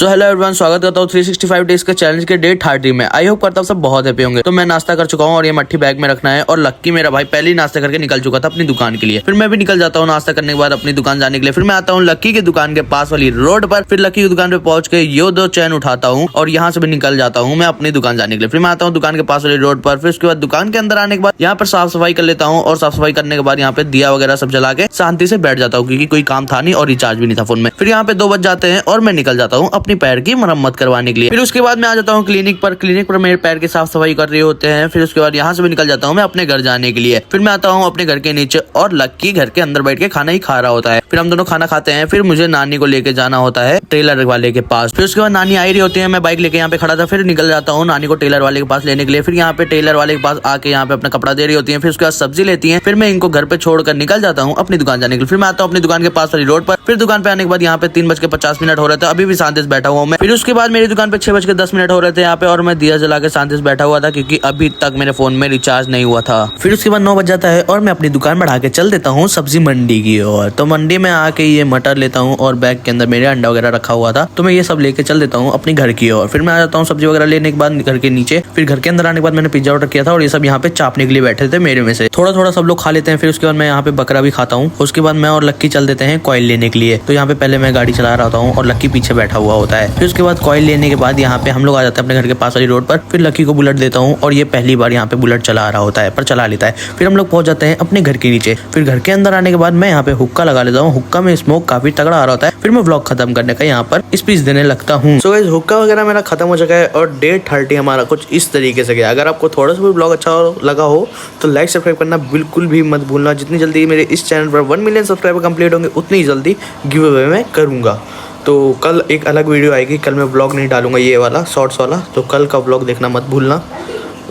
So hello everyone, स्वागत करता हूँ 365 डेज के चैलेंज के डे 30 में। आई होप करता हूँ सब बहुत हैप्पी होंगे। तो मैं नाश्ता कर चुका हूँ और ये मट्ठी बैग में रखना है। और लक्की मेरा भाई पहले ही नाश्ता करके निकल चुका था अपनी दुकान के लिए। फिर मैं भी निकल जाता हूँ नाश्ता करने के बाद अपनी दुकान जाने के लिए। फिर मैं आता हूँ लक्की की दुकान के पास वाली रोड पर। फिर लक्की की दुकान पे पहुंच के ये 2 चैन उठाता हूँ और यहाँ से भी निकल जाता हूँ मैं अपनी दुकान जाने के लिए। फिर मैं आता हूँ दुकान के पास वाली रोड पर। फिर उसके बाद दुकान के अंदर आने के बाद यहाँ पर साफ सफाई कर लेता हूँ और साफ सफाई करने के बाद यहाँ पे दिया वगैरह सब जला के शांति से बैठ जाता हूँ, क्योंकि कोई काम था नहीं और रिचार्ज भी नहीं था फोन में। फिर यहाँ पे 2 बज जाते हैं और मैं निकल जाता हूँ अपनी पैर की मरम्मत करवाने के लिए। फिर उसके बाद मैं आ जाता हूँ क्लिनिक पर मेरे पैर की साफ सफाई कर रहे होते हैं। फिर उसके बाद यहाँ से भी निकल जाता हूँ मैं अपने घर जाने के लिए। फिर मैं आता हूँ अपने घर के नीचे और लक्की घर के अंदर बैठ के खाना ही खा रहा होता है। फिर हम दोनों खाना खाते हैं। फिर मुझे नानी को लेके जाना होता है टेलर वाले के पास। फिर उसके बाद नानी आई रही होती है, मैं बाइक लेके यहाँ पे खड़ा था। फिर निकल जाता हूँ नानी को टेलर वाले के पास लेने के लिए। फिर यहाँ पे टेलर वाले के पास आके यहाँ पे अपना कपड़ा दे रही होती है। फिर उसके बाद सब्जी लेती है। फिर मैं इनको घर पे छोड़कर निकल जाता हूँ अपनी दुकान जाने के लिए। फिर मैं आता हूँ अपनी दुकान के पास वाली रोड पर। फिर दुकान पे आने के बाद यहाँ पे 3:50 हो रहे थे, अभी भी शांति से बैठा हुआ मैं। फिर उसके बाद मेरी दुकान पे 6:10 हो रहे थे यहाँ पे, और मैं दिया जला के शांति से बैठा हुआ था, क्योंकि अभी तक मेरे फोन में रिचार्ज नहीं हुआ था। फिर उसके बाद 9 बज जाता है और मैं अपनी दुकान बढ़ा के चल देता हूँ सब्जी मंडी की ओर। तो मंडी में आके ये मटर लेता हूँ और बैग के अंदर मेरे अंडा वगैरह रखा हुआ था, तो मैं ये सब लेके चल देता हूँ अपनी घर की ओर। फिर मैं आ जाता हूँ सब्जी वगैरह लेने के बाद घर के नीचे। फिर घर के अंदर आने के बाद मैंने पिज्जा ऑर्डर किया था और ये सब यहाँ पे चापने के लिए बैठे थे मेरे में से। थोड़ा थोड़ा सब लोग खा लेते हैं। फिर उसके बाद मैं यहाँ पे बकरा भी खाता हूँ। उसके बाद मैं और लक्की चल देते हैं कॉइल लेने के लिए। तो यहाँ पे पहले मैं गाड़ी चला रहा हूँ और लक्की पीछे बैठा हुआ होता है। फिर उसके बाद कॉइल लेने के बाद यहाँ पे हम लोग आ जाते हैं अपने घर के पास वाली रोड पर। फिर लक्की को बुलेट देता हूँ और ये पहली बार यहाँ पे बुलेट चला रहा होता है, पर चला लेता है। फिर हम लोग पहुंच जाते हैं अपने घर के नीचे। फिर घर के अंदर आने के बाद मैं यहाँ पे हुक्का लगा लेता हूँ। हुक्का में स्मोक काफी तगड़ा आ रहा होता है। फिर मैं व्लॉग खत्म करने का यहाँ पर स्पीच देने लगता हूँ। सो गाइस, हुक्का वगैरह मेरा खत्म हो चुका है और डे 30 हमारा कुछ इस तरीके से गया। अगर आपको थोड़ा सा भी व्लॉग अच्छा लगा हो तो लाइक सब्सक्राइब करना बिल्कुल भी मत भूलना। जितनी जल्दी मेरे इस चैनल पर 1 मिलियन सब्सक्राइबर कंप्लीट होंगे उतनी जल्दी गिव अवे मैं करूँगा। तो कल एक अलग वीडियो आएगी। कल मैं व्लॉग नहीं डालूंगा ये वाला शॉर्ट्स वाला, तो कल का व्लॉग देखना मत भूलना।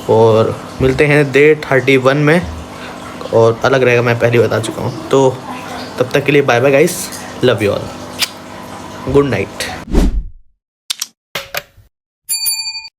और मिलते हैं डे 31 में, और अलग रहेगा, मैं पहले बता चुका हूँ। तो तब तक के लिए bye bye guys, love you all, good night.